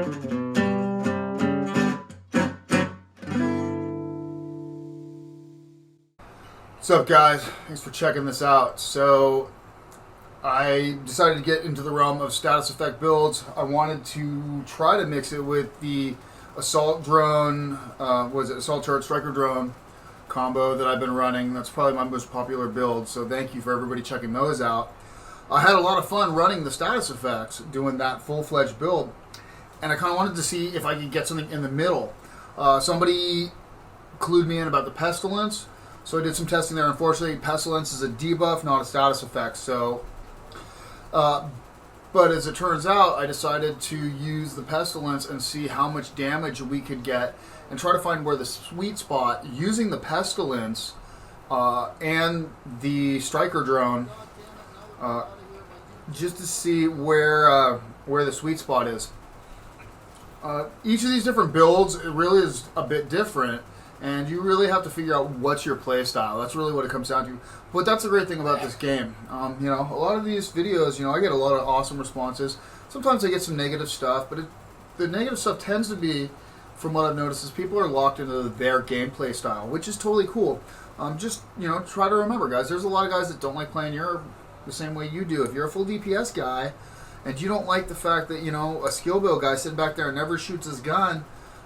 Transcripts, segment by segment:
What's up, guys? Thanks for checking this out. So I decided to get into the realm of status effect builds. I wanted to try to mix it with the assault drone, assault turret striker drone combo that I've been running. That's probably my most popular build, so thank you for everybody checking those out. I had a lot of fun running the status effects, doing that full-fledged build, and I kind of wanted to see if I could get something in the middle. Somebody clued me in about the Pestilence, so I did some testing there. Unfortunately, Pestilence is a debuff, not a status effect. So, but as it turns out, I decided to use the Pestilence and see how much damage we could get, and try to find where the sweet spot using the Pestilence and the striker drone, just to see where the sweet spot is. Each of these different builds, it really is a bit different. And you really have to figure out what's your play style. That's really what it comes down to. But that's the great thing about this game. A lot of these videos, I get a lot of awesome responses. Sometimes I get some negative stuff, but the negative stuff tends to be, from what I've noticed, is people are locked into their gameplay style, which is totally cool. Try to remember, guys, there's a lot of guys that don't like playing the same way you do. If you're a full DPS guy, and you don't like the fact that, a skill build guy sitting back there and never shoots his gun,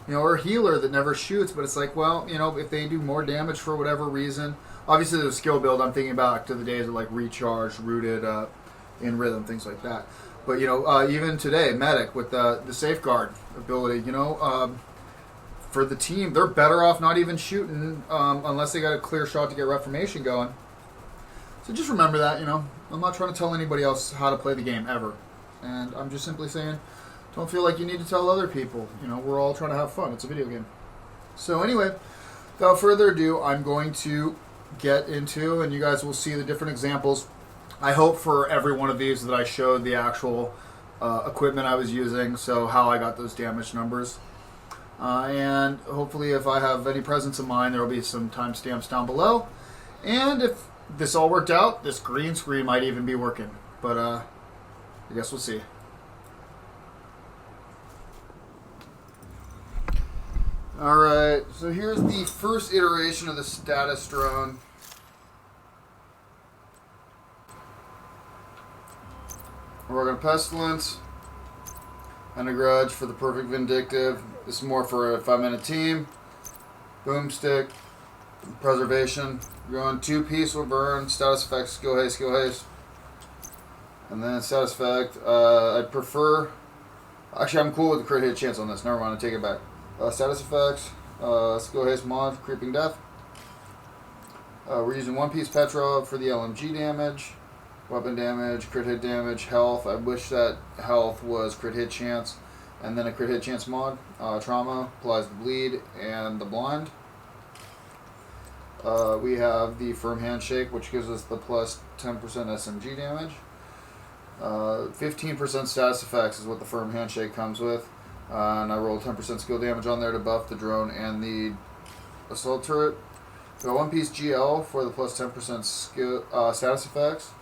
or a healer that never shoots, but it's like, well, if they do more damage for whatever reason, obviously the skill build, I'm thinking back to the days of like recharge, rooted, in rhythm, things like that. But even today, medic with the safeguard ability, for the team, they're better off not even shooting unless they got a clear shot to get reformation going. So just remember that, I'm not trying to tell anybody else how to play the game ever, and I'm just simply saying, don't feel like you need to tell other people. We're all trying to have fun. It's a video game. So anyway, without further ado, I'm going to get into, and you guys will see the different examples. I hope for every one of these that I showed the actual equipment I was using, so how I got those damage numbers. And hopefully if I have any presence of mind, there will be some timestamps down below. And if this all worked out, this green screen might even be working. But I guess we'll see. Alright, so here's the first iteration of the status drone. We're working on Pestilence and a Grudge for the perfect Vindictive. This is more for if I'm in a team. Boomstick, Preservation. We're going 2 Peaceful Burn, Status Effect, Skill Haste. And then Status Effect, I'd prefer... Actually, I'm cool with the crit hit chance on this. Never mind, I take it back. Status effects, skill haste mod, creeping death. We're using 1 piece Petra for the LMG damage, weapon damage, crit hit damage, health. I wish that health was crit hit chance, and then a crit hit chance mod. Trauma applies the bleed and the blind. We have the firm handshake, which gives us the plus 10% SMG damage. 15% status effects is what the firm handshake comes with. And I rolled 10% skill damage on there to buff the drone and the assault turret. We got 1 piece GL for the plus 10% skill status effects.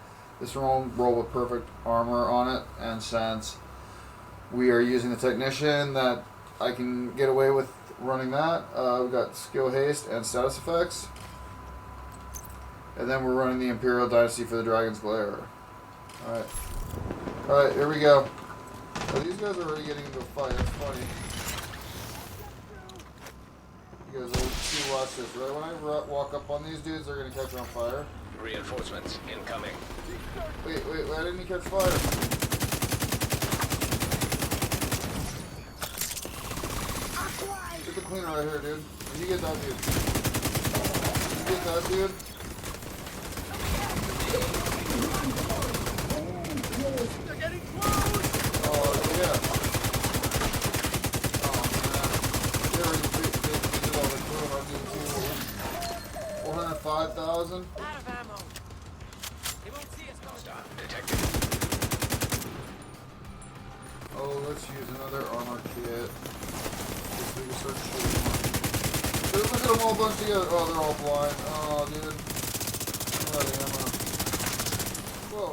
This will roll with perfect armor on it, and since we are using the technician, that I can get away with running that. We've got skill haste and status effects. And then we're running the Imperial Dynasty for the Dragon's Glare. Alright, here we go. So these guys are already getting into a fight. That's funny. You guys will see, watch this. Right when I walk up on these dudes, they're going to catch on fire. Reinforcements incoming. Wait, why didn't he catch fire? Get the cleaner right here, dude. When you get that dude. You get that dude. They're getting close! Oh, yeah. Oh, man. They already did all the crew. 405,000. Out of ammo. They won't see us coming. Stop. Detected. Oh, let's use another armor kit. So we can start shooting one. Dude, look at them all bunched together. Oh, they're all blind. Oh, dude. I'm out of ammo. Whoa.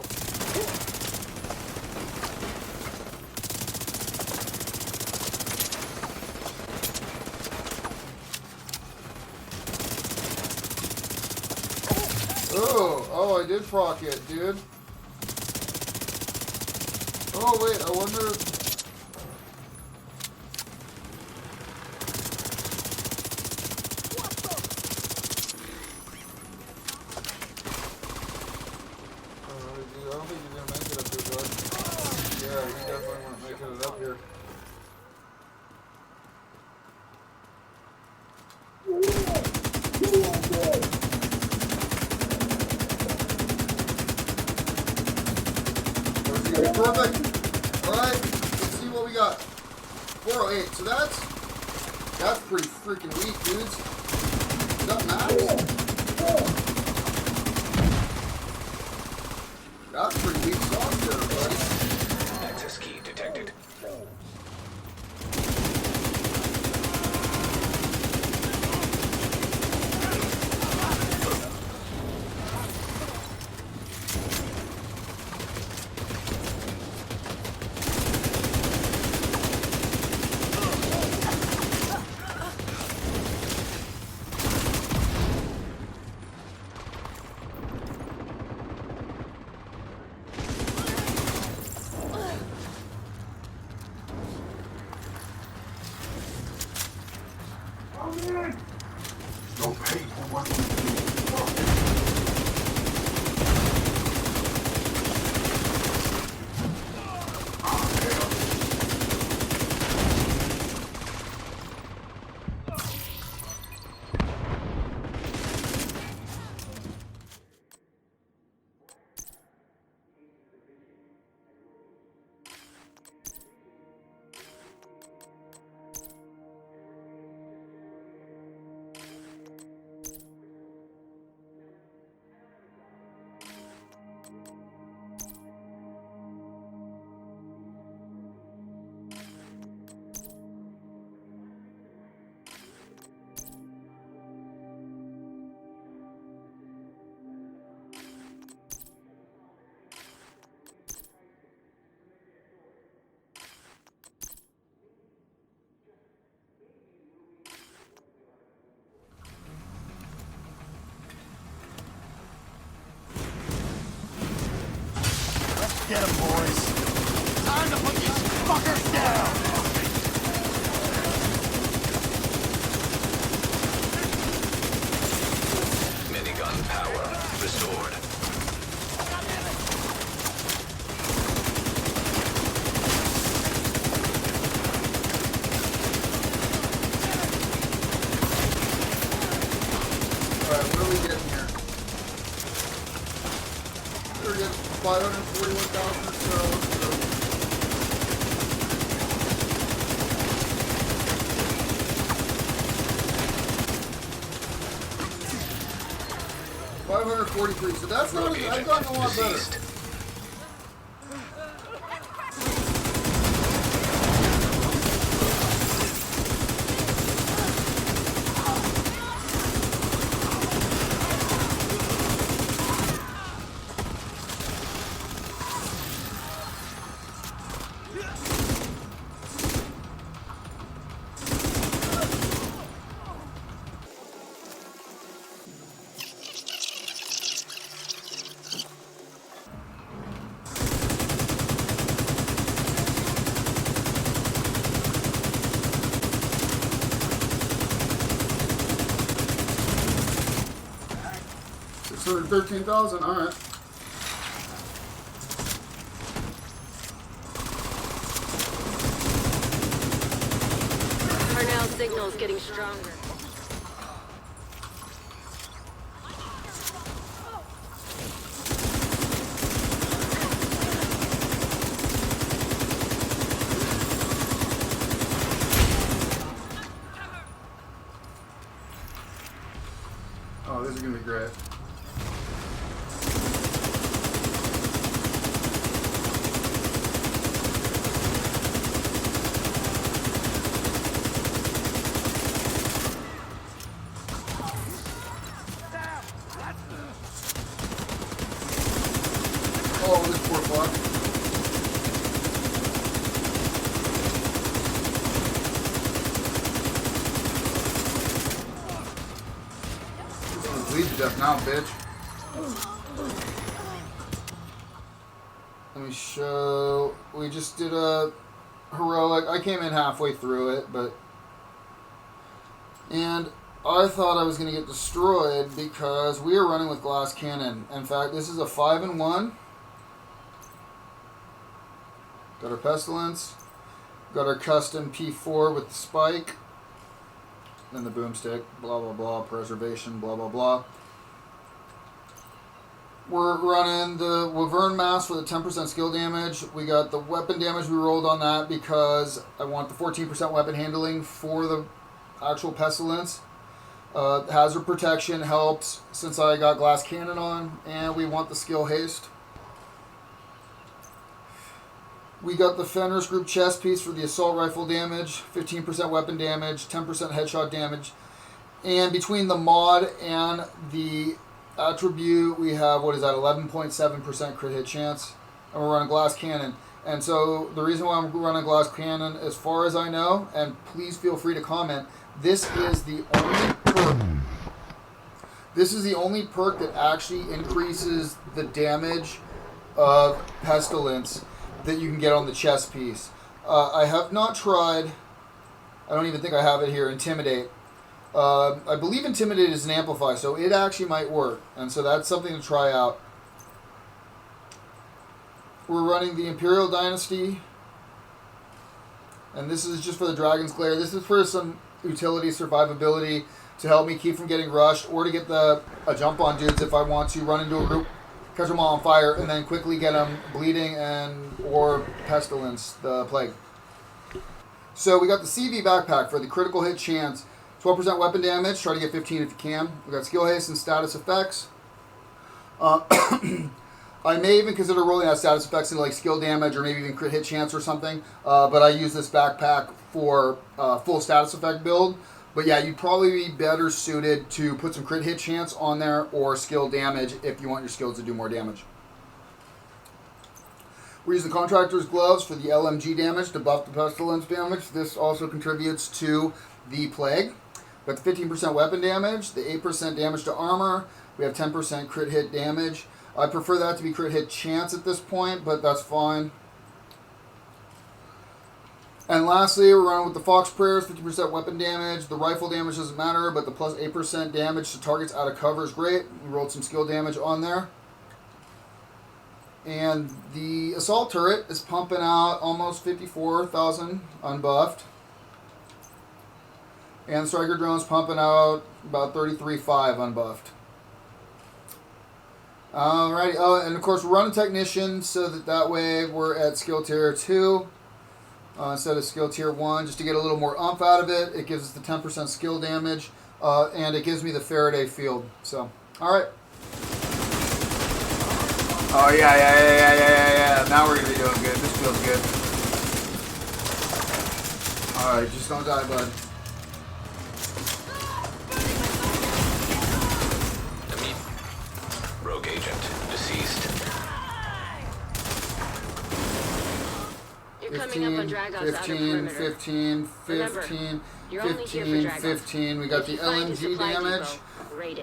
I did proc it, dude. Oh, wait, I wonder... Dude, I don't think you're gonna make it up here, bud. Yeah, you definitely weren't making it up here. Perfect. Alright, let's see what we got. 408. So that's pretty freaking weak, dudes. Is that max? That's pretty weak sauce there, buddy. Access key detected. No pay for what we Get him, boys. Time to put these fuckers down. Minigun power restored. Alright, what are we getting here? We're getting 541,000 or so. $543, so that's not, I've gotten a lot better. Deceased. $613,000, alright. Our signal is getting stronger. Oh, this is gonna be great. Oh, this poor fuck. This is bleed to death now, bitch. Let me show. We just did a heroic. I came in halfway through it, and I thought I was going to get destroyed because we are running with glass cannon. In fact, this is a 5-in-1. Got our Pestilence. Got our custom P4 with the spike. Then the boomstick. Blah, blah, blah. Preservation. Blah, blah, blah. We're running the Wyvern Mask for the 10% skill damage. We got the weapon damage we rolled on that because I want the 14% weapon handling for the actual Pestilence. Hazard protection helps since I got glass cannon on, and we want the skill haste. We got the Fenris Group chest piece for the assault rifle damage, 15% weapon damage, 10% headshot damage, and between the mod and the attribute, we have, what is that, 11.7% crit hit chance, and we're running glass cannon. And so the reason why I'm running glass cannon, as far as I know, and please feel free to comment, this is the only perk. This is the only perk that actually increases the damage of Pestilence that you can get on the chest piece. I have not tried, I don't even think I have it here, Intimidate. I believe Intimidate is an amplify, so it actually might work. And so that's something to try out. We're running the Imperial Dynasty. And this is just for the Dragon's Glare. This is for some utility survivability to help me keep from getting rushed or to get a jump on dudes if I want to run into a group, catch them all on fire, and then quickly get them bleeding or Pestilence, the plague. So we got the CV backpack for the critical hit chance. 12% weapon damage. Try to get 15 if you can. We got skill haste and status effects. I may even consider rolling out status effects into like skill damage or maybe even crit hit chance or something. But I use this backpack for full status effect build. But yeah, you'd probably be better suited to put some crit hit chance on there or skill damage if you want your skills to do more damage. We're using the Contractor's Gloves for the LMG damage to buff the Pestilence damage. This also contributes to the Plague. We got the 15% weapon damage, the 8% damage to armor. We have 10% crit hit damage. I prefer that to be crit hit chance at this point, but that's fine. And lastly, we're running with the Fox Prayers, 50% weapon damage. The rifle damage doesn't matter, but the plus 8% damage to targets out of cover is great. We rolled some skill damage on there. And the assault turret is pumping out almost 54,000 unbuffed. And the striker drone's pumping out about 33,500 unbuffed. Alrighty, and of course we're running Technician so that way we're at skill tier 2 instead of skill tier 1, just to get a little more umph out of it. It gives us the 10% skill damage, and it gives me the Faraday field. So, alright. Oh yeah. Now we're going to be doing good. This feels good. Alright, just don't die, bud. Rogue agent deceased. You're coming up on Dragons out of perimeter. 15. We got the LMG damage.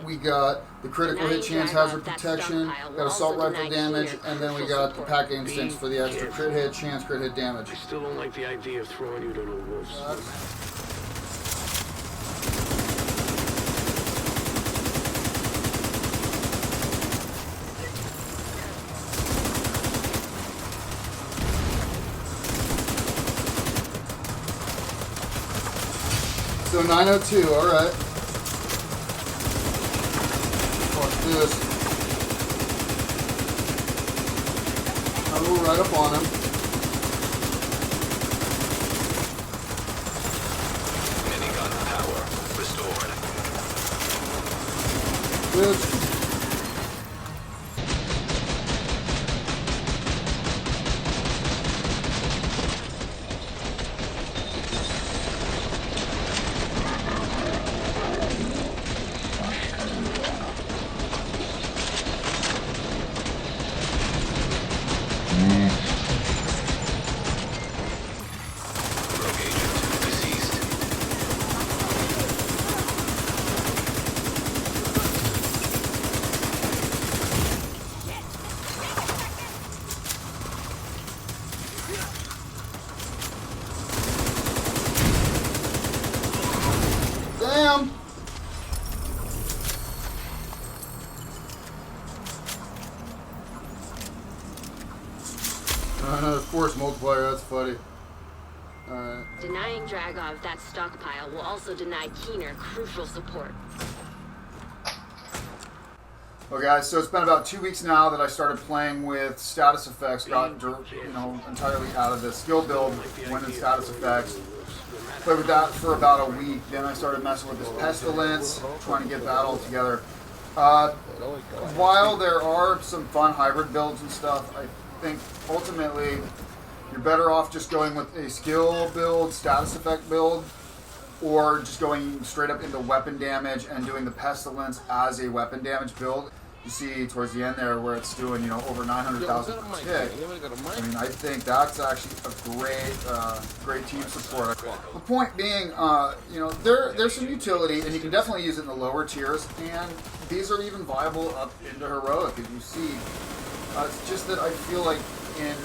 We got the critical hit chance, hazard protection. Got assault rifle damage, and then we got the pack instincts for the extra crit hit chance, crit hit damage. I still don't like the idea of throwing you to the wolves. So 902, alright. Watch this. I'll go right up on him. Minigun power restored. Good. Bam! Force multiplier, that's funny. Alright. Denying Dragov that stockpile will also deny Keener crucial support. Well, guys, so it's been about 2 weeks now that I started playing with status effects. Got entirely out of the skill build, went in status effects. Played with that for about a week. Then I started messing with this Pestilence, trying to get that all together. While there are some fun hybrid builds and stuff, I think ultimately you're better off just going with a skill build, status effect build, or just going straight up into weapon damage and doing the Pestilence as a weapon damage build. You see towards the end there where it's doing, over 900,000 per tick. I mean, I think that's actually a great team support. The point being, there's some utility, and you can definitely use it in the lower tiers, and these are even viable up into heroic, as you see. It's just that I feel like in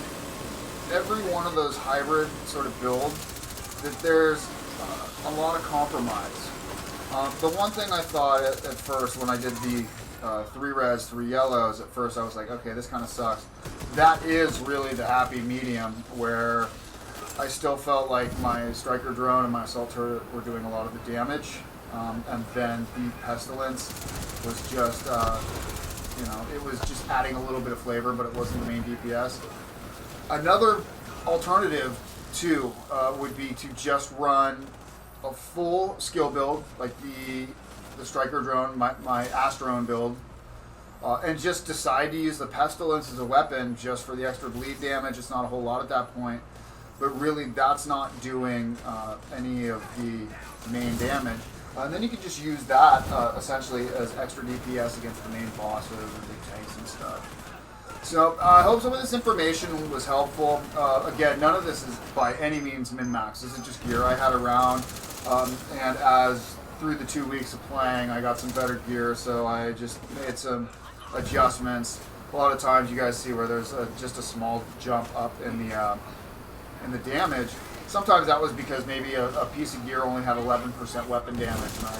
every one of those hybrid sort of builds, that there's a lot of compromise. The one thing I thought at first when I did the 3 reds, 3 yellows, at first I was like, okay, this kind of sucks. That is really the happy medium where I still felt like my striker drone and my assault turret were doing a lot of the damage. And then the Pestilence was just, it was just adding a little bit of flavor, but it wasn't the main DPS. Another alternative, too, would be to just run a full skill build, like the striker drone, my Astrone build, and just decide to use the Pestilence as a weapon just for the extra bleed damage. It's not a whole lot at that point, but really that's not doing any of the main damage. And then you can just use that essentially as extra DPS against the main bosses and big tanks and stuff. So I hope some of this information was helpful. Again, none of this is by any means min-max. This is just gear I had around. And as through the 2 weeks of playing, I got some better gear, so I just made some adjustments. A lot of times you guys see where there's just a small jump up in the damage. Sometimes that was because maybe a piece of gear only had 11% weapon damage, and I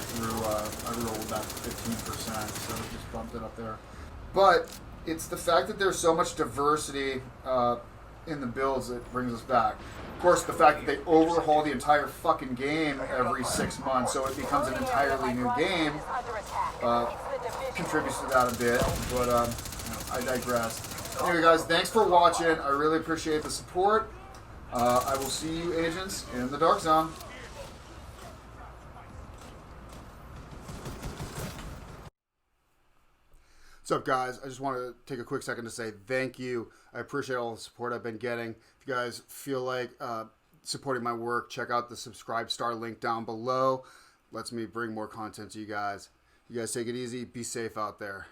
rolled that to 15%, so it just bumped it up there. But it's the fact that there's so much diversity in the builds that brings us back. Of course, the fact that they overhaul the entire fucking game every 6 months, so it becomes an entirely new game, contributes to that a bit, but I digress. Anyway, guys, thanks for watching. I really appreciate the support. I will see you, agents, in the Dark Zone. What's up, guys? I just want to take a quick second to say thank you. I appreciate all the support I've been getting. If you guys feel like supporting my work, check out the subscribe star link down below. Lets me bring more content to you guys. You guys take it easy. Be safe out there.